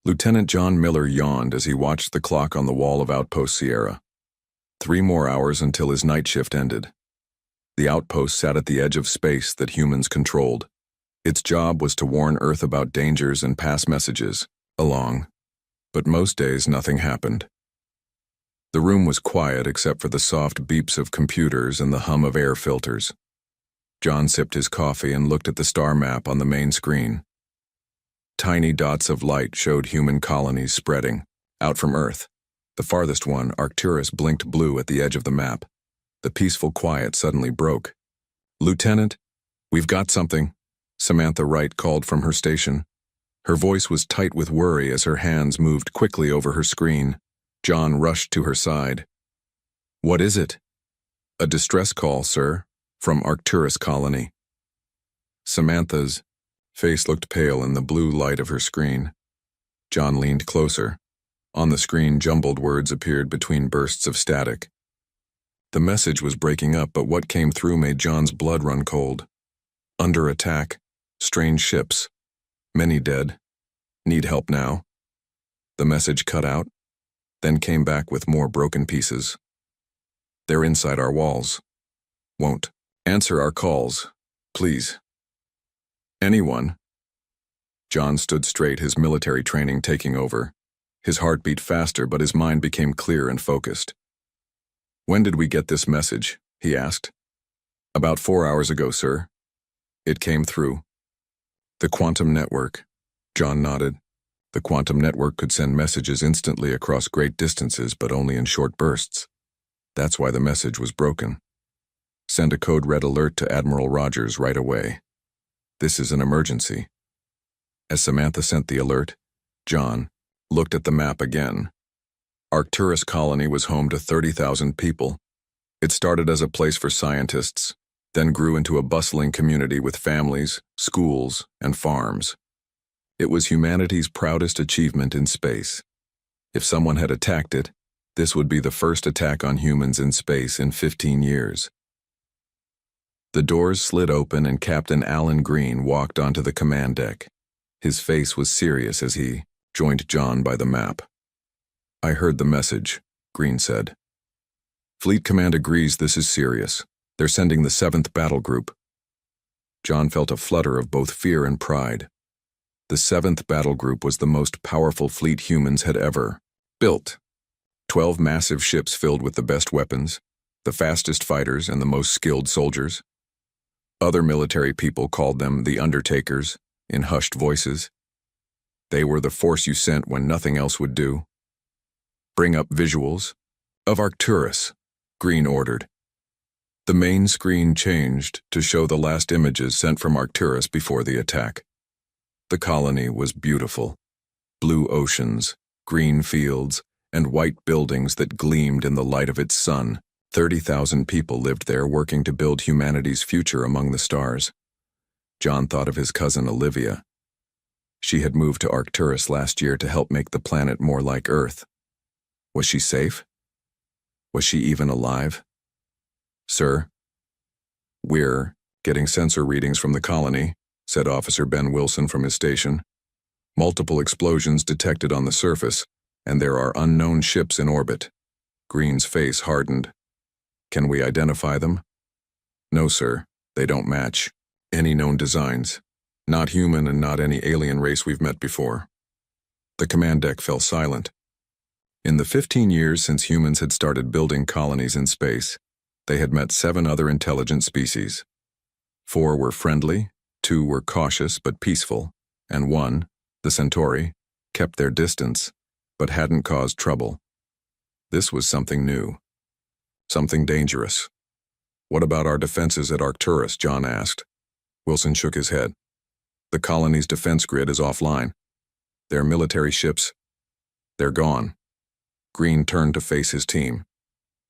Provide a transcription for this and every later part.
Lieutenant John Miller yawned as he watched the clock on the wall of Outpost Sierra. 3 more hours until his night shift ended. The outpost sat at the edge of space that humans controlled. Its job was to warn Earth about dangers and pass messages along, but most days nothing happened. The room was quiet except for the soft beeps of computers and the hum of air filters. John sipped his coffee and looked at the star map on the main screen. Tiny dots of light showed human colonies spreading out from Earth. The farthest one, Arcturus, blinked blue at the edge of the map. The peaceful quiet suddenly broke. "Lieutenant, we've got something," Samantha Wright called from her station. Her voice was tight with worry as her hands moved quickly over her screen. John rushed to her side. "What is it?" "A distress call, sir, from Arcturus colony." Samantha's face looked pale in the blue light of her screen. John leaned closer. On the screen, jumbled words appeared between bursts of static. The message was breaking up, but what came through made John's blood run cold. "Under attack. Strange ships. Many dead. Need help now." The message cut out, then came back with more broken pieces. "They're inside our walls. Won't answer our calls. Please. Anyone?" John stood straight, his military training taking over. His heart beat faster, but his mind became clear and focused. "When did we get this message?" he asked. "About 4 hours ago, sir. It came through." "The quantum network." John nodded. The quantum network could send messages instantly across great distances, but only in short bursts. That's why the message was broken. "Send a code red alert to Admiral Rogers right away. This is an emergency." As Samantha sent the alert, John looked at the map again. Arcturus colony was home to 30,000 people. It started as a place for scientists, then grew into a bustling community with families, schools, and farms. It was humanity's proudest achievement in space. If someone had attacked it, this would be the first attack on humans in space in 15 years. The doors slid open and Captain Alan Green walked onto the command deck. His face was serious as he joined John by the map. "I heard the message," Green said. "Fleet Command agrees this is serious. They're sending the 7th Battle Group." John felt a flutter of both fear and pride. The 7th Battle Group was the most powerful fleet humans had ever built. 12 massive ships filled with the best weapons, the fastest fighters, and the most skilled soldiers. Other military people called them the Undertakers in hushed voices. They were the force you sent when nothing else would do. "Bring up visuals of Arcturus," Green ordered. The main screen changed to show the last images sent from Arcturus before the attack. The colony was beautiful. Blue oceans, green fields, and white buildings that gleamed in the light of its sun. 30,000 people lived there, working to build humanity's future among the stars. John thought of his cousin Olivia. She had moved to Arcturus last year to help make the planet more like Earth. Was she safe? Was she even alive? "Sir, we're getting sensor readings from the colony," said Officer Ben Wilson from his station. "Multiple explosions detected on the surface, and there are unknown ships in orbit." Green's face hardened. "Can we identify them?" "No, sir. They don't match any known designs. Not human and not any alien race we've met before." The command deck fell silent. In the 15 years since humans had started building colonies in space, they had met 7 other intelligent species. 4 were friendly, 2 were cautious but peaceful, and 1, the Centauri, kept their distance, but hadn't caused trouble. This was something new. Something dangerous. "What about our defenses at Arcturus?" John asked. Wilson shook his head. "The colony's defense grid is offline. Their military ships, they're gone." Green turned to face his team.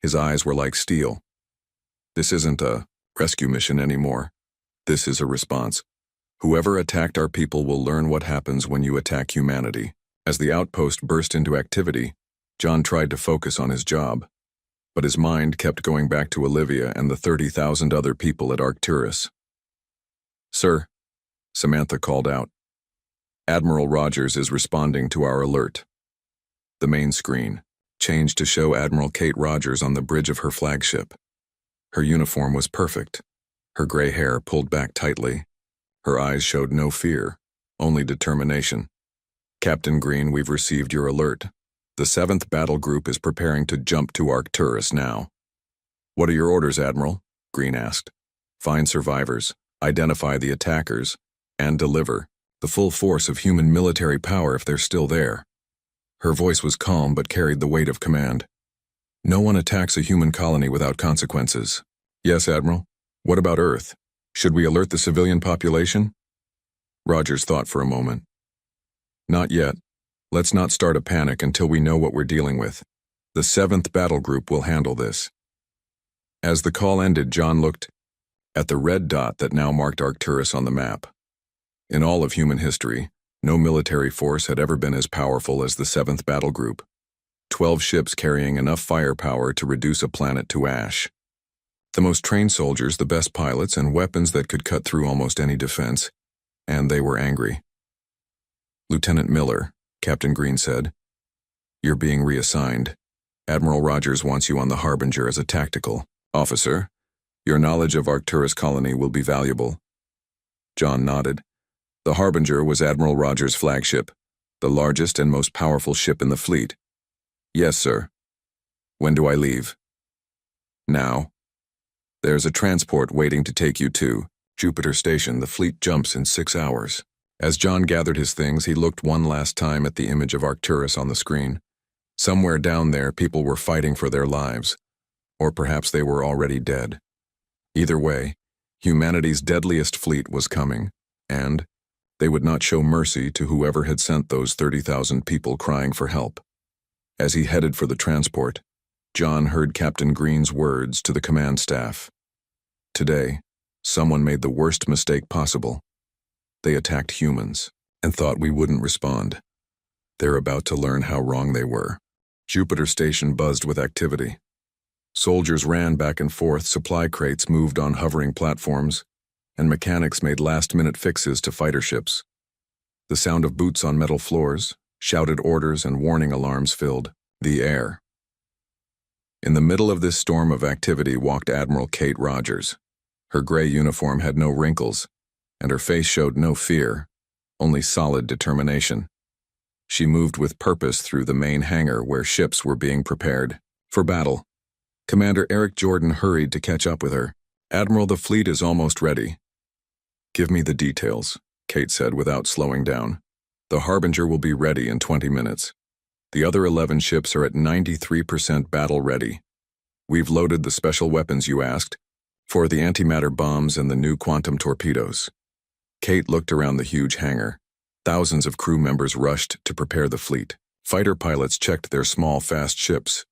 His eyes were like steel. "This isn't a rescue mission anymore. This is a response. Whoever attacked our people will learn what happens when you attack humanity." As the outpost burst into activity, John tried to focus on his job, but his mind kept going back to Olivia and the 30,000 other people at Arcturus. "Sir," Samantha called out. Admiral Rogers is responding to our alert. The main screen changed to show Admiral Kate Rogers on the bridge of her flagship. Her uniform was perfect. Her gray hair pulled back tightly. Her eyes showed no fear, only determination. Captain Green, we've received your alert. The 7th Battle Group is preparing to jump to Arcturus now. What are your orders, Admiral? Green asked. Find survivors, identify the attackers, and deliver the full force of human military power if they're still there. Her voice was calm but carried the weight of command. No one attacks a human colony without consequences. Yes, Admiral. What about Earth? Should we alert the civilian population? Rogers thought for a moment. Not yet. Let's not start a panic until we know what we're dealing with. The 7th Battle Group will handle this. As the call ended, John looked at the red dot that now marked Arcturus on the map. In all of human history, no military force had ever been as powerful as the 7th Battle Group. 12 ships carrying enough firepower to reduce a planet to ash. The most trained soldiers, the best pilots, and weapons that could cut through almost any defense. And they were angry. Lieutenant Miller, Captain Green said, you're being reassigned. Admiral Rogers wants you on the Harbinger as a tactical officer. Your knowledge of Arcturus colony will be valuable. John nodded. The Harbinger was Admiral Rogers' flagship, the largest and most powerful ship in the fleet. Yes, sir. When do I leave? Now. There's a transport waiting to take you to Jupiter Station. The fleet jumps in 6 hours. As John gathered his things, he looked one last time at the image of Arcturus on the screen. Somewhere down there, people were fighting for their lives. Or perhaps they were already dead. Either way, humanity's deadliest fleet was coming, and they would not show mercy to whoever had sent those 30,000 people crying for help. As he headed for the transport, John heard Captain Green's words to the command staff. Today, someone made the worst mistake possible. They attacked humans and thought we wouldn't respond. They're about to learn how wrong they were. Jupiter Station buzzed with activity. Soldiers ran back and forth, supply crates moved on hovering platforms, and mechanics made last-minute fixes to fighter ships. The sound of boots on metal floors, shouted orders, and warning alarms filled the air. In the middle of this storm of activity walked Admiral Kate Rogers. Her gray uniform had no wrinkles, and her face showed no fear, only solid determination. She moved with purpose through the main hangar where ships were being prepared for battle. Commander Eric Jordan hurried to catch up with her. Admiral, the fleet is almost ready. Give me the details, Kate said without slowing down. The Harbinger will be ready in 20 minutes. The other 11 ships are at 93% battle ready. We've loaded the special weapons you asked for the antimatter bombs and the new quantum torpedoes. Kate looked around the huge hangar. Thousands of crew members rushed to prepare the fleet. Fighter pilots checked their small, fast ships.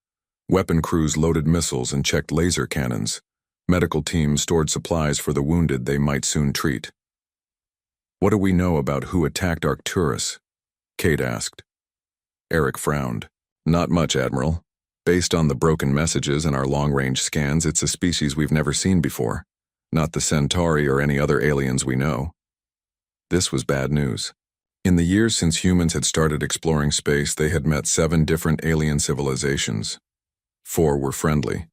Weapon crews loaded missiles and checked laser cannons. Medical teams stored supplies for the wounded they might soon treat. What do we know about who attacked Arcturus? Kate asked. Eric frowned. Not much, Admiral. Based on the broken messages and our long-range scans, it's a species we've never seen before. Not the Centauri or any other aliens we know. This was bad news. In the years since humans had started exploring space, they had met 7 different alien civilizations. 4 were friendly.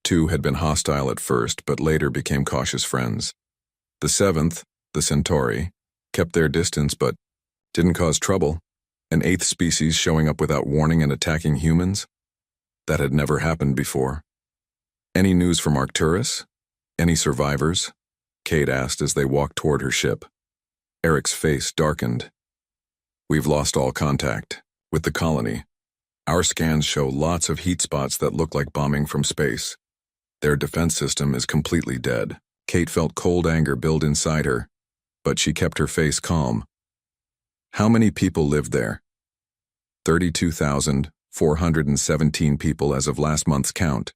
2 had been hostile at first, but later became cautious friends. The 7th, the Centauri, kept their distance but didn't cause trouble. An 8th species showing up without warning and attacking humans? That had never happened before. Any news from Arcturus? Any survivors? Kate asked as they walked toward her ship. Eric's face darkened. We've lost all contact with the colony. Our scans show lots of heat spots that look like bombing from space. Their defense system is completely dead. Kate felt cold anger build inside her, but she kept her face calm. How many people lived there? 32,417 people as of last month's count.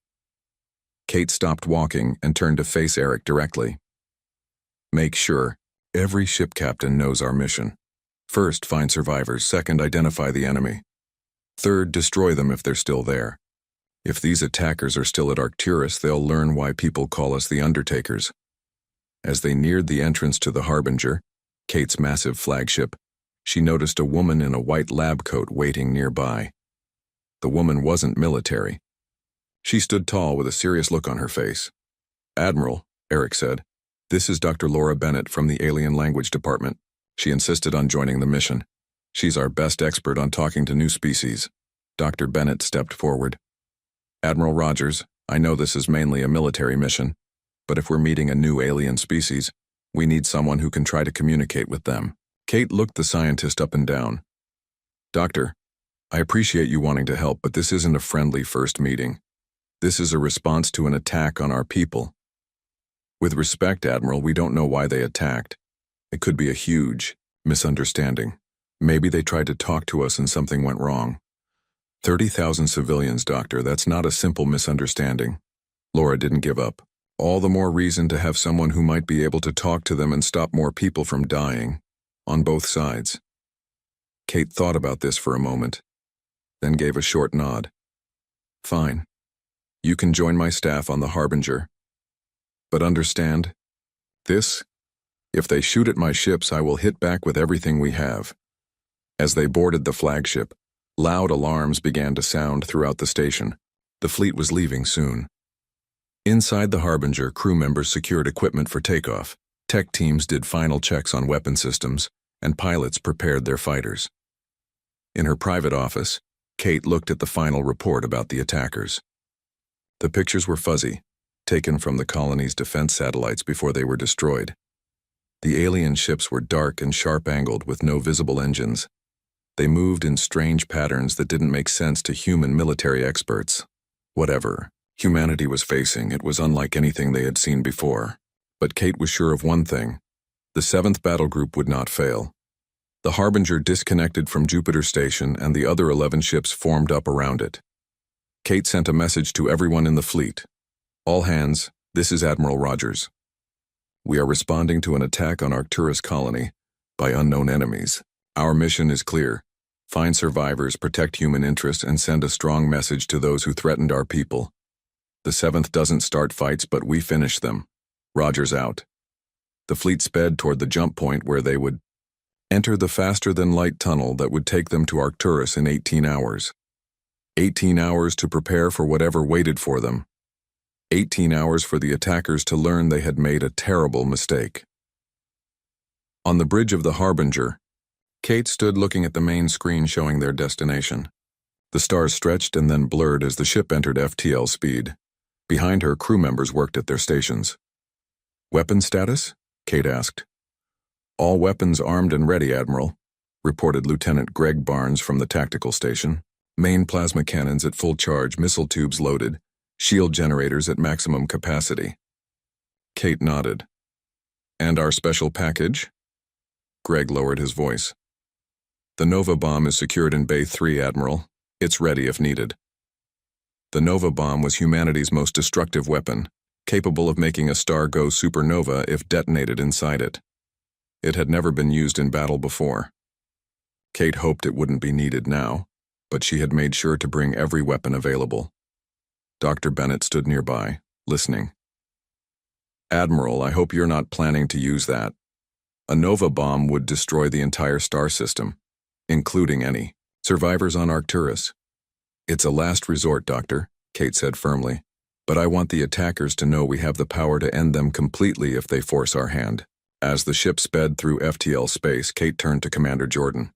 Kate stopped walking and turned to face Eric directly. Make sure every ship captain knows our mission. First, find survivors. Second, identify the enemy. Third, destroy them if they're still there. If these attackers are still at Arcturus, they'll learn why people call us the Undertakers. As they neared the entrance to the Harbinger, Kate's massive flagship, she noticed a woman in a white lab coat waiting nearby. The woman wasn't military. She stood tall with a serious look on her face. "Admiral," Eric said, "this is Dr. Laura Bennett from the Alien Language Department." She insisted on joining the mission. "She's our best expert on talking to new species." Dr. Bennett stepped forward. "Admiral Rogers, I know this is mainly a military mission, but if we're meeting a new alien species, we need someone who can try to communicate with them." Kate looked the scientist up and down. "Doctor, I appreciate you wanting to help, but this isn't a friendly first meeting. This is a response to an attack on our people. With respect, Admiral, we don't know why they attacked. It could be a huge misunderstanding. Maybe they tried to talk to us and something went wrong. 30,000 civilians, Doctor, that's not a simple misunderstanding." Laura didn't give up. "All the more reason to have someone who might be able to talk to them and stop more people from dying, on both sides." Kate thought about this for a moment, then gave a short nod. "Fine. You can join my staff on the Harbinger. But understand, this, if they shoot at my ships, I will hit back with everything we have." As they boarded the flagship, loud alarms began to sound throughout the station. The fleet was leaving soon. Inside the Harbinger, crew members secured equipment for takeoff. Tech teams did final checks on weapon systems, and pilots prepared their fighters. In her private office, Kate looked at the final report about the attackers. The pictures were fuzzy, taken from the colony's defense satellites before they were destroyed. The alien ships were dark and sharp-angled with no visible engines. They moved in strange patterns that didn't make sense to human military experts. Whatever humanity was facing, it was unlike anything they had seen before. But Kate was sure of one thing: the 7th Battle Group would not fail. The Harbinger disconnected from Jupiter Station and the other 11 ships formed up around it. Kate sent a message to everyone in the fleet. "All hands, this is Admiral Rogers. We are responding to an attack on Arcturus colony by unknown enemies. Our mission is clear: find survivors, protect human interests, and send a strong message to those who threatened our people. The 7th doesn't start fights, but we finish them. Rogers out." The fleet sped toward the jump point where they would enter the faster-than-light tunnel that would take them to Arcturus in 18 hours. 18 hours to prepare for whatever waited for them. 18 hours for the attackers to learn they had made a terrible mistake. On the bridge of the Harbinger, Kate stood looking at the main screen showing their destination. The stars stretched and then blurred as the ship entered FTL speed. Behind her, crew members worked at their stations. "Weapon status?" Kate asked. "All weapons armed and ready, Admiral," reported Lieutenant Greg Barnes from the tactical station. "Main plasma cannons at full charge, missile tubes loaded, shield generators at maximum capacity." Kate nodded. "And our special package?" Greg lowered his voice. "The Nova bomb is secured in Bay 3, Admiral. It's ready if needed." The Nova bomb was humanity's most destructive weapon, capable of making a star go supernova if detonated inside it. It had never been used in battle before. Kate hoped it wouldn't be needed now, but she had made sure to bring every weapon available. Dr. Bennett stood nearby, listening. "Admiral, I hope you're not planning to use that. A Nova bomb would destroy the entire star system, including any survivors on Arcturus." "It's a last resort, Doctor," Kate said firmly, "but I want the attackers to know we have the power to end them completely if they force our hand." As the ship sped through FTL space, Kate turned to Commander Jordan.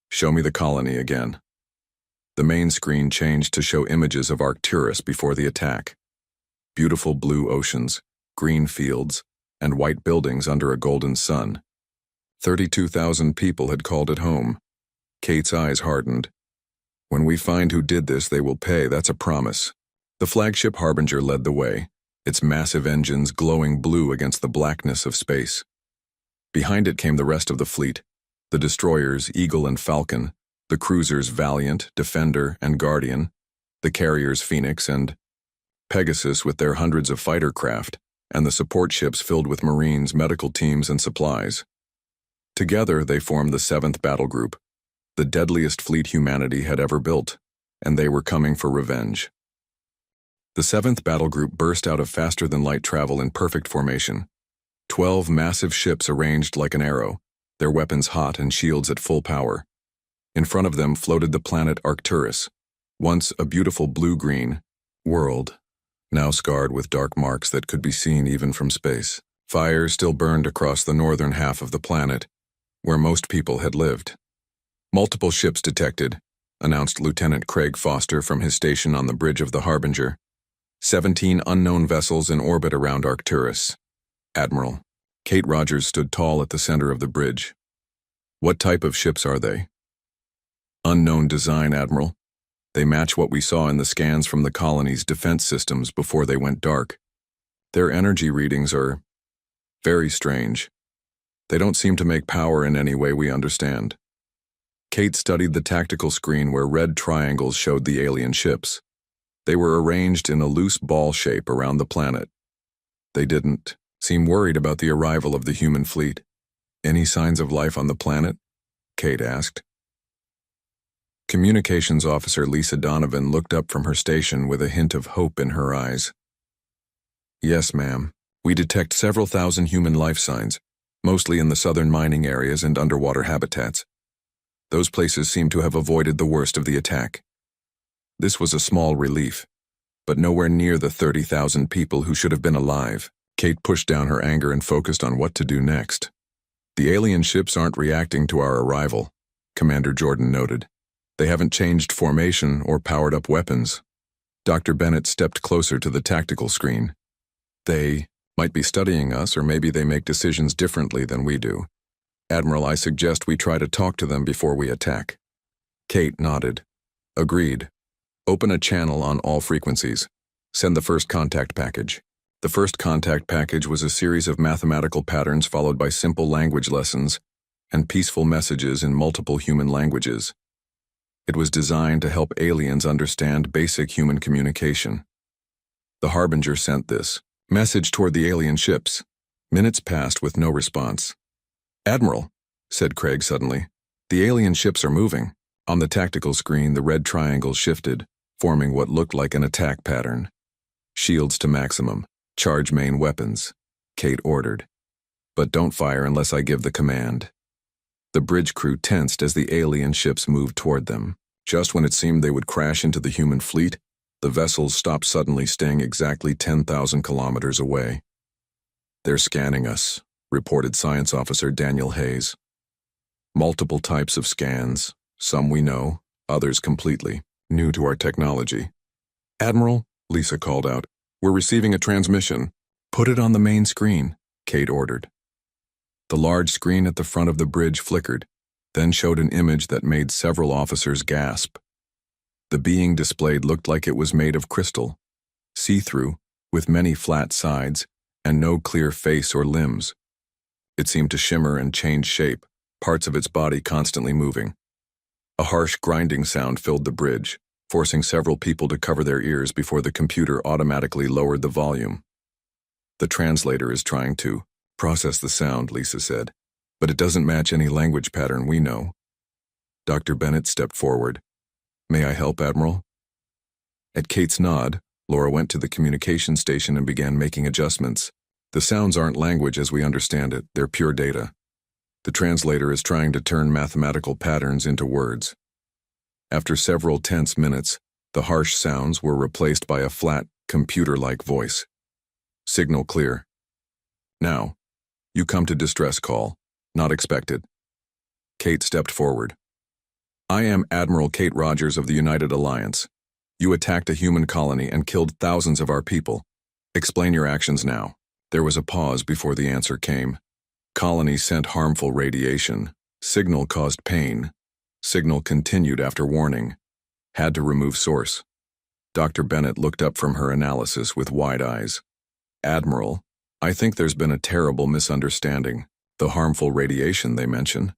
"Show me the colony again." The main screen changed to show images of Arcturus before the attack. Beautiful blue oceans, green fields, and white buildings under a golden sun. 32,000 people had called it home. Kate's eyes hardened. "When we find who did this, they will pay, that's a promise." The flagship Harbinger led the way, its massive engines glowing blue against the blackness of space. Behind it came the rest of the fleet, the destroyers Eagle and Falcon, the cruisers Valiant, Defender, and Guardian, the carriers Phoenix and Pegasus with their hundreds of fighter craft, and the support ships filled with Marines, medical teams, and supplies. Together they formed the 7th Battle Group, the deadliest fleet humanity had ever built, and they were coming for revenge. The 7th Battle Group burst out of faster-than-light travel in perfect formation. 12 massive ships arranged like an arrow, their weapons hot and shields at full power. In front of them floated the planet Arcturus, once a beautiful blue-green world, now scarred with dark marks that could be seen even from space. Fire still burned across the northern half of the planet, where most people had lived. "Multiple ships detected," announced Lieutenant Craig Foster from his station on the bridge of the Harbinger. 17 unknown vessels in orbit around Arcturus. "Admiral." Kate Rogers stood tall at the center of the bridge. "What type of ships are they?" "Unknown design, Admiral. They match what we saw in the scans from the colony's defense systems before they went dark. Their energy readings are very strange. They don't seem to make power in any way we understand." Kate studied the tactical screen where red triangles showed the alien ships. They were arranged in a loose ball shape around the planet. They didn't seem worried about the arrival of the human fleet. "Any signs of life on the planet?" Kate asked. Communications Officer Lisa Donovan looked up from her station with a hint of hope in her eyes. "Yes, ma'am. We detect several thousand human life signs, mostly in the southern mining areas and underwater habitats. Those places seem to have avoided the worst of the attack." This was a small relief, but nowhere near the 30,000 people who should have been alive. Kate pushed down her anger and focused on what to do next. "The alien ships aren't reacting to our arrival," Commander Jordan noted. "They haven't changed formation or powered up weapons." Dr. Bennett stepped closer to the tactical screen. "They might be studying us, or maybe they make decisions differently than we do. Admiral, I suggest we try to talk to them before we attack." Kate nodded. "Agreed. Open a channel on all frequencies. Send the first contact package." The first contact package was a series of mathematical patterns followed by simple language lessons and peaceful messages in multiple human languages. It was designed to help aliens understand basic human communication. The Harbinger sent this message toward the alien ships. Minutes passed with no response. "Admiral," said Craig suddenly, "the alien ships are moving." On the tactical screen, the red triangles shifted, forming what looked like an attack pattern. "Shields to maximum. Charge main weapons," Kate ordered. "But don't fire unless I give the command." The bridge crew tensed as the alien ships moved toward them. Just when it seemed they would crash into the human fleet, the vessels stopped suddenly, staying exactly 10,000 kilometers away. "They're scanning us," reported Science Officer Daniel Hayes. "Multiple types of scans. Some we know, others completely new to our technology." "Admiral," Lisa called out, "we're receiving a transmission." "Put it on the main screen," Kate ordered. The large screen at the front of the bridge flickered, then showed an image that made several officers gasp. The being displayed looked like it was made of crystal, see-through, with many flat sides, and no clear face or limbs. It seemed to shimmer and change shape, parts of its body constantly moving. A harsh grinding sound filled the bridge, forcing several people to cover their ears before the computer automatically lowered the volume. "The translator is trying to process the sound," Lisa said, "but it doesn't match any language pattern we know." Dr. Bennett stepped forward. "May I help, Admiral?" At Kate's nod, Laura went to the communication station and began making adjustments. "The sounds aren't language as we understand it, they're pure data. The translator is trying to turn mathematical patterns into words." After several tense minutes, the harsh sounds were replaced by a flat, computer-like voice. "Signal clear. Now, you come to distress call. Not expected." Kate stepped forward. "I am Admiral Kate Rogers of the United Alliance. You attacked a human colony and killed thousands of our people. Explain your actions now." There was a pause before the answer came. "Colony sent harmful radiation. Signal caused pain. Signal continued after warning. Had to remove source." Dr. Bennett looked up from her analysis with wide eyes. "Admiral, I think there's been a terrible misunderstanding. The harmful radiation they mention.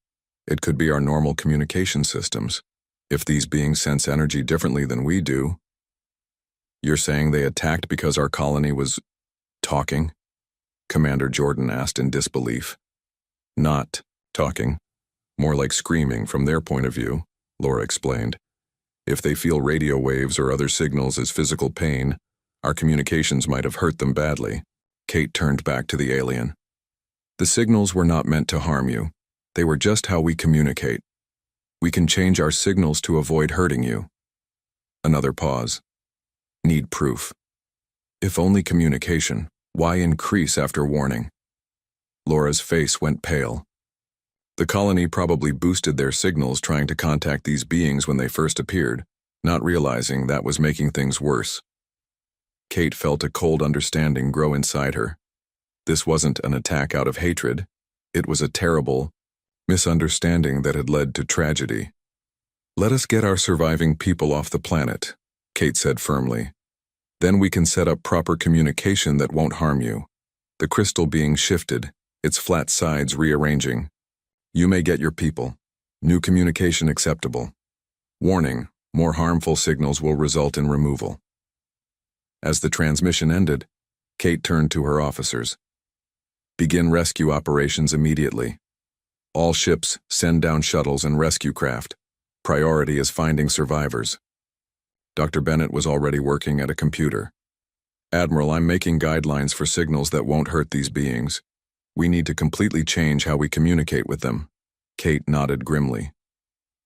It could be our normal communication systems. If these beings sense energy differently than we do." "You're saying they attacked because our colony was talking?" Commander Jordan asked in disbelief. "Not talking. More like screaming from their point of view," Laura explained. "If they feel radio waves or other signals as physical pain, our communications might have hurt them badly." Kate turned back to the alien. "The signals were not meant to harm you. They were just how we communicate. We can change our signals to avoid hurting you. Another pause. Need proof. If only communication, why increase after warning? Laura's face went pale. The colony probably boosted their signals trying to contact these beings when they first appeared, not realizing that was making things worse. Kate felt a cold understanding grow inside her. This wasn't an attack out of hatred. It was a terrible misunderstanding that had led to tragedy. Let us get our surviving people off the planet, Kate said firmly. Then we can set up proper communication that won't harm you. The crystal being shifted, its flat sides rearranging. You may get your people. New communication acceptable. Warning, more harmful signals will result in removal. As the transmission ended, Kate turned to her officers. Begin rescue operations immediately. All ships, send down shuttles and rescue craft. Priority is finding survivors. Dr. Bennett was already working at a computer. Admiral, I'm making guidelines for signals that won't hurt these beings. We need to completely change how we communicate with them. Kate nodded grimly.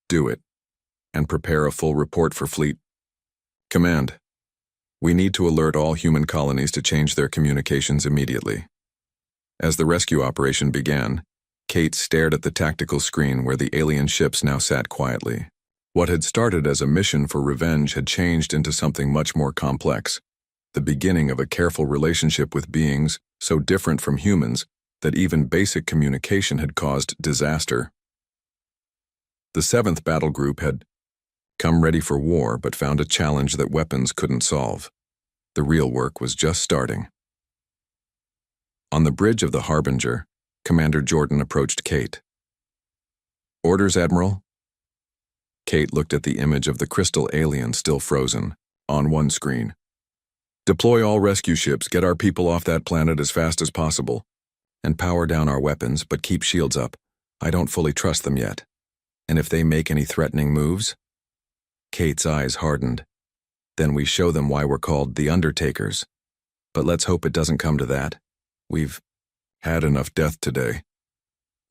Do it. And prepare a full report for fleet. Command. We need to alert all human colonies to change their communications immediately. As the rescue operation began, Kate stared at the tactical screen where the alien ships now sat quietly. What had started as a mission for revenge had changed into something much more complex, the beginning of a careful relationship with beings so different from humans that even basic communication had caused disaster. The 7th Battle Group had come ready for war but found a challenge that weapons couldn't solve. The real work was just starting. On the bridge of the Harbinger, Commander Jordan approached Kate. Orders, Admiral? Kate looked at the image of the crystal alien still frozen, on one screen. Deploy all rescue ships, get our people off that planet as fast as possible, and power down our weapons, but keep shields up. I don't fully trust them yet. And if they make any threatening moves? Kate's eyes hardened. Then we show them why we're called the Undertakers. But let's hope it doesn't come to that. We've had enough death today.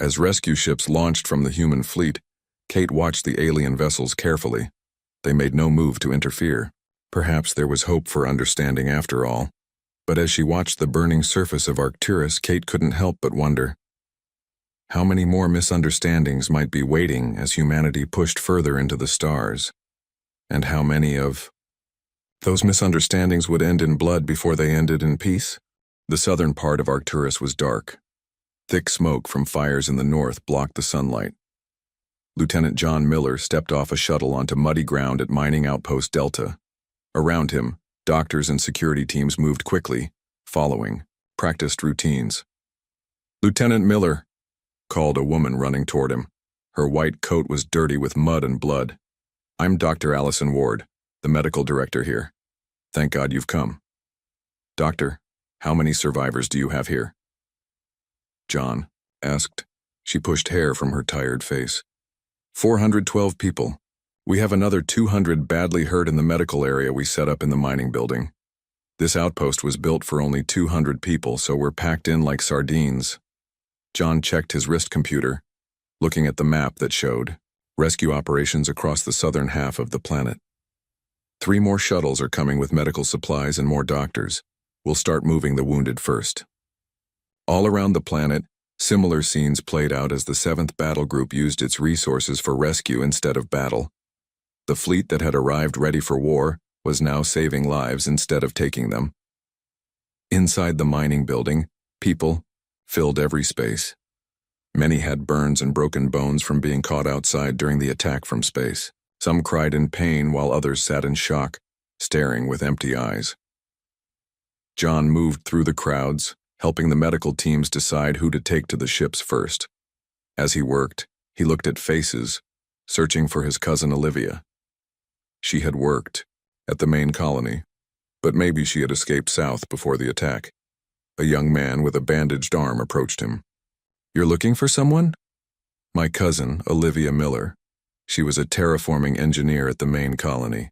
As rescue ships launched from the human fleet, Kate watched the alien vessels carefully. They made no move to interfere. Perhaps there was hope for understanding after all. But as she watched the burning surface of Arcturus, Kate couldn't help but wonder. How many more misunderstandings might be waiting as humanity pushed further into the stars? And how many of those misunderstandings would end in blood before they ended in peace? The southern part of Arcturus was dark. Thick smoke from fires in the north blocked the sunlight. Lieutenant John Miller stepped off a shuttle onto muddy ground at Mining Outpost Delta. Around him, doctors and security teams moved quickly, following practiced routines. Lieutenant Miller, called a woman running toward him. Her white coat was dirty with mud and blood. I'm Dr. Allison Ward, the medical director here. Thank God you've come. Doctor, how many survivors do you have here? John asked. She pushed hair from her tired face. 412 people. We have another 200 badly hurt in the medical area we set up in the mining building. This outpost was built for only 200 people, so we're packed in like sardines. John checked his wrist computer, looking at the map that showed rescue operations across the southern half of the planet. 3 more shuttles are coming with medical supplies and more doctors. We'll start moving the wounded first. All around the planet, similar scenes played out as the 7th Battle Group used its resources for rescue instead of battle. The fleet that had arrived ready for war was now saving lives instead of taking them. Inside the mining building, people filled every space. Many had burns and broken bones from being caught outside during the attack from space. Some cried in pain while others sat in shock, staring with empty eyes. John moved through the crowds, helping the medical teams decide who to take to the ships first. As he worked, he looked at faces, searching for his cousin Olivia. She had worked at the main colony, but maybe she had escaped south before the attack. A young man with a bandaged arm approached him. You're looking for someone? My cousin, Olivia Miller. She was a terraforming engineer at the main colony.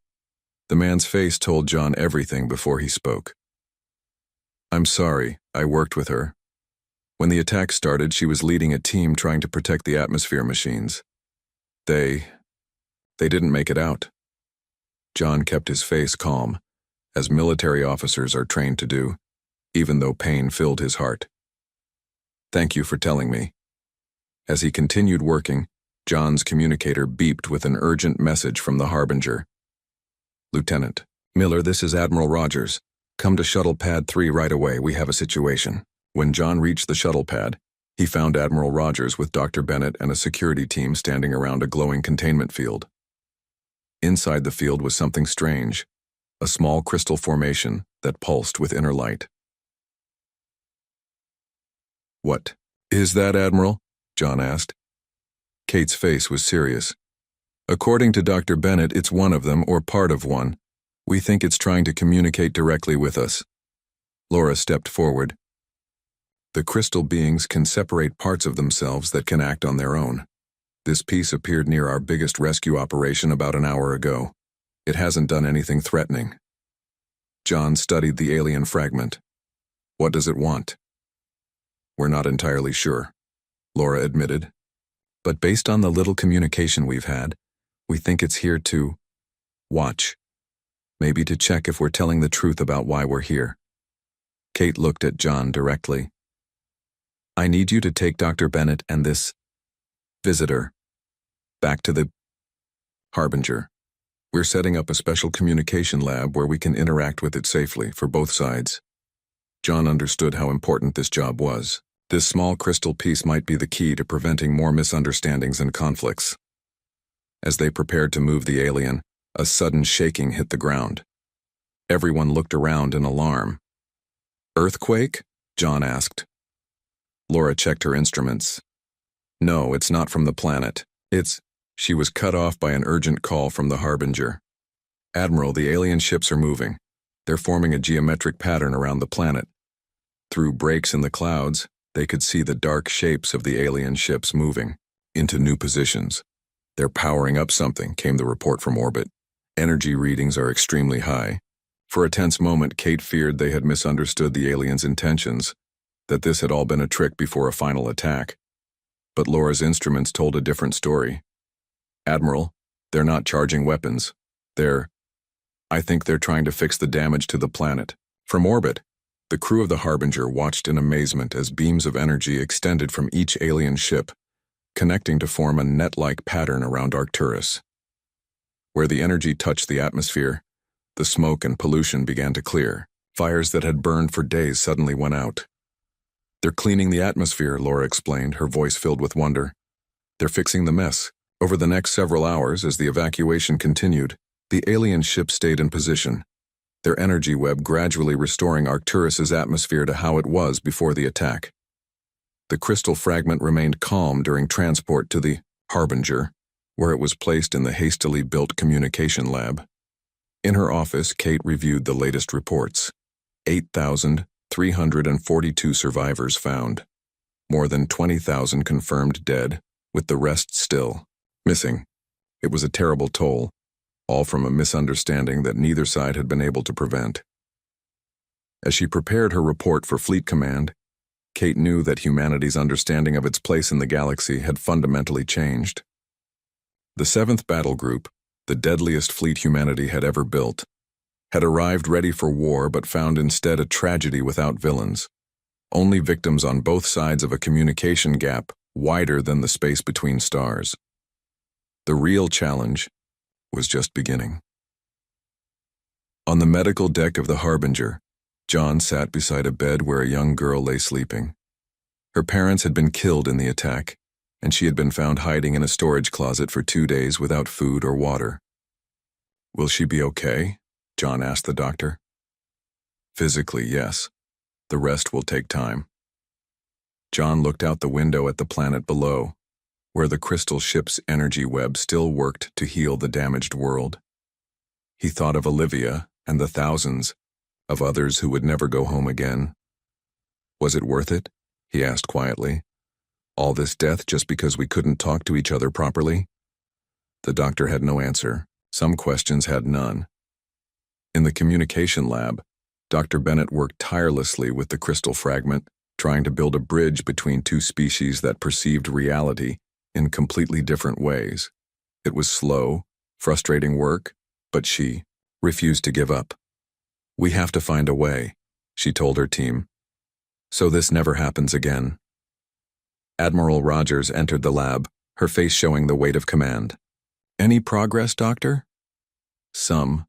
The man's face told John everything before he spoke. I'm sorry, I worked with her. When the attack started, she was leading a team trying to protect the atmosphere machines. They didn't make it out. John kept his face calm, as military officers are trained to do, even though pain filled his heart. Thank you for telling me. As he continued working, John's communicator beeped with an urgent message from the Harbinger. Lieutenant Miller, this is Admiral Rogers. Come to Shuttle Pad 3 right away, we have a situation. When John reached the shuttle pad, he found Admiral Rogers with Dr. Bennett and a security team standing around a glowing containment field. Inside the field was something strange, a small crystal formation that pulsed with inner light. What is that, Admiral? John asked. Kate's face was serious. According to Dr. Bennett, it's one of them or part of one. We think it's trying to communicate directly with us. Laura stepped forward. The crystal beings can separate parts of themselves that can act on their own. This piece appeared near our biggest rescue operation about an hour ago. It hasn't done anything threatening. John studied the alien fragment. What does it want? We're not entirely sure, Laura admitted. But based on the little communication we've had, we think it's here to watch. Maybe to check if we're telling the truth about why we're here. Kate looked at John directly. I need you to take Dr. Bennett and this visitor back to the Harbinger. We're setting up a special communication lab where we can interact with it safely for both sides. John understood how important this job was. This small crystal piece might be the key to preventing more misunderstandings and conflicts. As they prepared to move the alien, a sudden shaking hit the ground. Everyone looked around in alarm. Earthquake? John asked. Laura checked her instruments. No, it's not from the planet. She was cut off by an urgent call from the Harbinger. Admiral, the alien ships are moving. They're forming a geometric pattern around the planet. Through breaks in the clouds, they could see the dark shapes of the alien ships moving into new positions. They're powering up something, came the report from orbit. Energy readings are extremely high. For a tense moment, Kate feared they had misunderstood the aliens' intentions, that this had all been a trick before a final attack. But Laura's instruments told a different story. Admiral, they're not charging weapons. I think they're trying to fix the damage to the planet. From orbit, the crew of the Harbinger watched in amazement as beams of energy extended from each alien ship, connecting to form a net-like pattern around Arcturus. Where the energy touched the atmosphere, the smoke and pollution began to clear. Fires that had burned for days suddenly went out. They're cleaning the atmosphere, Laura explained, her voice filled with wonder. They're fixing the mess. Over the next several hours, as the evacuation continued, the alien ship stayed in position, their energy web gradually restoring Arcturus's atmosphere to how it was before the attack. The crystal fragment remained calm during transport to the Harbinger, where it was placed in the hastily built communication lab. In her office, Kate reviewed the latest reports. 8,342 survivors found. More than 20,000 confirmed dead, with the rest still missing. It was a terrible toll, all from a misunderstanding that neither side had been able to prevent. As she prepared her report for Fleet Command, Kate knew that humanity's understanding of its place in the galaxy had fundamentally changed. The 7th Battle Group, the deadliest fleet humanity had ever built, had arrived ready for war but found instead a tragedy without villains, only victims on both sides of a communication gap wider than the space between stars. The real challenge was just beginning. On the medical deck of the Harbinger, John sat beside a bed where a young girl lay sleeping. Her parents had been killed in the attack, and she had been found hiding in a storage closet for 2 days without food or water. Will she be okay? John asked the doctor. Physically, yes. The rest will take time. John looked out the window at the planet below, where the crystal ship's energy web still worked to heal the damaged world. He thought of Olivia and the thousands of others who would never go home again. Was it worth it? He asked quietly. All this death just because we couldn't talk to each other properly? The doctor had no answer. Some questions had none. In the communication lab, Dr. Bennett worked tirelessly with the crystal fragment, trying to build a bridge between two species that perceived reality in completely different ways. It was slow, frustrating work, but she refused to give up. "We have to find a way," she told her team, "so this never happens again." Admiral Rogers entered the lab, her face showing the weight of command. "Any progress, Doctor?" "Some.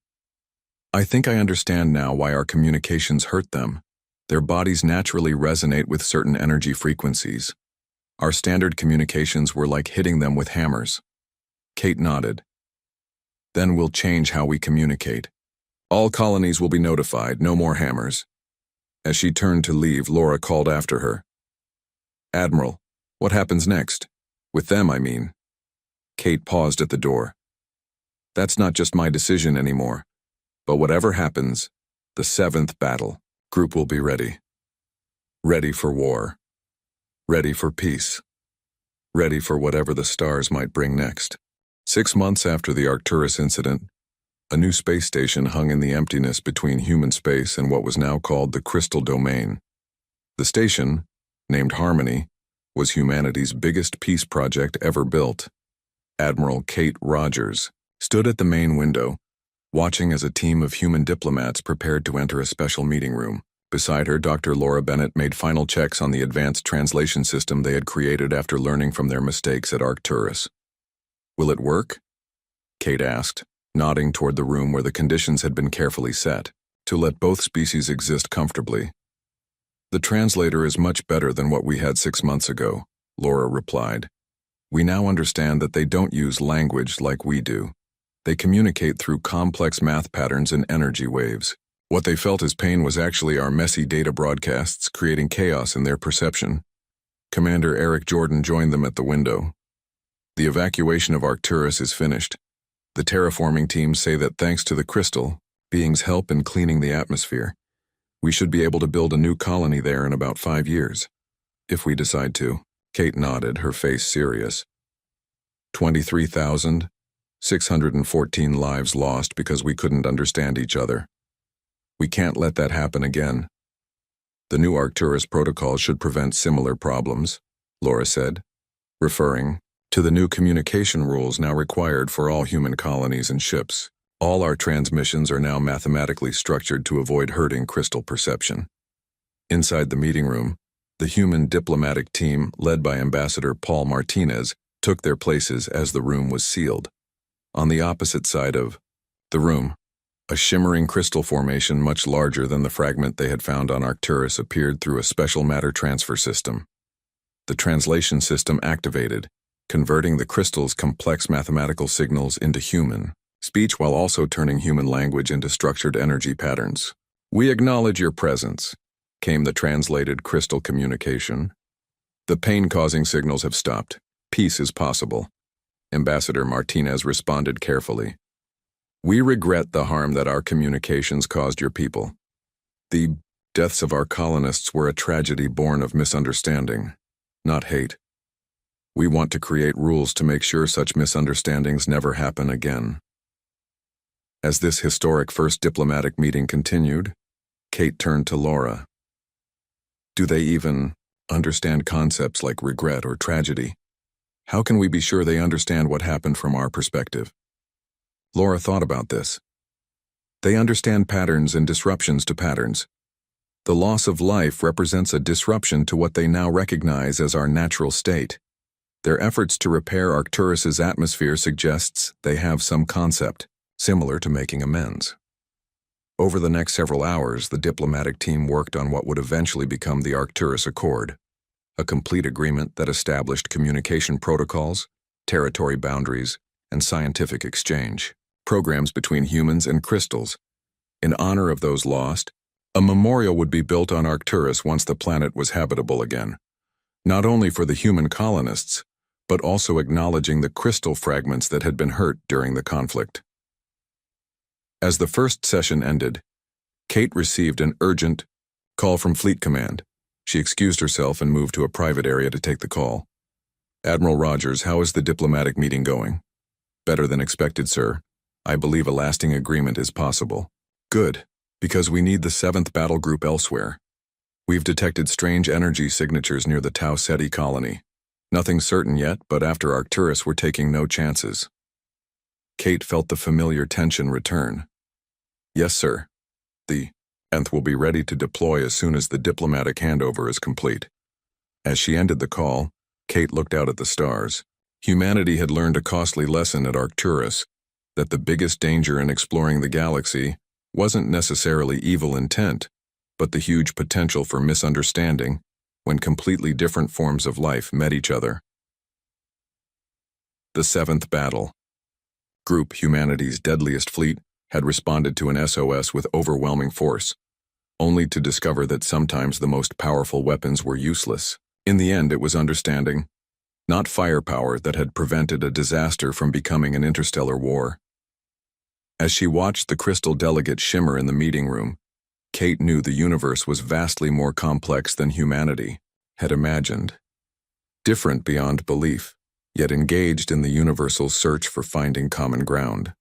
I think I understand now why our communications hurt them. Their bodies naturally resonate with certain energy frequencies. Our standard communications were like hitting them with hammers." Kate nodded. "Then we'll change how we communicate. All colonies will be notified, no more hammers." As she turned to leave, Laura called after her. "Admiral, what happens next? With them, I mean." Kate paused at the door. "That's not just my decision anymore. But whatever happens, the 7th battle group will be ready. Ready for war. Ready for peace. Ready for whatever the stars might bring next." 6 months after the Arcturus incident, a new space station hung in the emptiness between human space and what was now called the Crystal Domain. The station, named Harmony, was humanity's biggest peace project ever built. Admiral Kate Rogers stood at the main window, watching as a team of human diplomats prepared to enter a special meeting room. Beside her, Dr. Laura Bennett made final checks on the advanced translation system they had created after learning from their mistakes at Arcturus. "Will it work?" Kate asked, nodding toward the room where the conditions had been carefully set, to let both species exist comfortably. "The translator is much better than what we had 6 months ago," Laura replied. "We now understand that they don't use language like we do. They communicate through complex math patterns and energy waves. What they felt as pain was actually our messy data broadcasts creating chaos in their perception." Commander Eric Jordan joined them at the window. "The evacuation of Arcturus is finished. The terraforming teams say that thanks to the crystal being's help in cleaning the atmosphere, we should be able to build a new colony there in about 5 years. If we decide to." Kate nodded, her face serious. 23,614 lives lost because we couldn't understand each other. We can't let that happen again. The new Arcturus protocol should prevent similar problems, Laura said, referring to the new communication rules now required for all human colonies and ships. All our transmissions are now mathematically structured to avoid hurting crystal perception. Inside the meeting room, the human diplomatic team, led by Ambassador Paul Martinez, took their places as the room was sealed. On the opposite side of the room, a shimmering crystal formation much larger than the fragment they had found on Arcturus appeared through a special matter transfer system. The translation system activated, converting the crystal's complex mathematical signals into human speech while also turning human language into structured energy patterns. "We acknowledge your presence," came the translated crystal communication. "The pain-causing signals have stopped. Peace is possible." Ambassador Martinez responded carefully. "We regret the harm that our communications caused your people. The deaths of our colonists were a tragedy born of misunderstanding, not hate. We want to create rules to make sure such misunderstandings never happen again." As this historic first diplomatic meeting continued, Kate turned to Laura. "Do they even understand concepts like regret or tragedy? How can we be sure they understand what happened from our perspective?" Laura thought about this. "They understand patterns and disruptions to patterns. The loss of life represents a disruption to what they now recognize as our natural state. Their efforts to repair Arcturus's atmosphere suggests they have some concept, similar to making amends." Over the next several hours, the diplomatic team worked on what would eventually become the Arcturus Accord, a complete agreement that established communication protocols, territory boundaries, and scientific exchange programs between humans and crystals. In honor of those lost, a memorial would be built on Arcturus once the planet was habitable again, not only for the human colonists, but also acknowledging the crystal fragments that had been hurt during the conflict. As the first session ended, Kate received an urgent call from Fleet Command. She excused herself and moved to a private area to take the call. "Admiral Rogers, how is the diplomatic meeting going?" "Better than expected, sir. I believe a lasting agreement is possible." "Good, because we need the 7th battle group elsewhere." We've detected strange energy signatures near the Tau Ceti colony. Nothing certain yet, but after Arcturus we're taking no chances. Kate felt the familiar tension return. Yes, sir. The nth will be ready to deploy as soon as the diplomatic handover is complete. As she ended the call, Kate looked out at the stars. Humanity had learned a costly lesson at Arcturus, that the biggest danger in exploring the galaxy wasn't necessarily evil intent, but the huge potential for misunderstanding when completely different forms of life met each other. The seventh battle. Group Humanity's Deadliest fleet had responded to an SOS with overwhelming force, only to discover that sometimes the most powerful weapons were useless. In the end, it was understanding, not firepower, that had prevented a disaster from becoming an interstellar war. As she watched the crystal delegate shimmer in the meeting room, Kate knew the universe was vastly more complex than humanity had imagined. Different beyond belief, yet engaged in the universal search for finding common ground.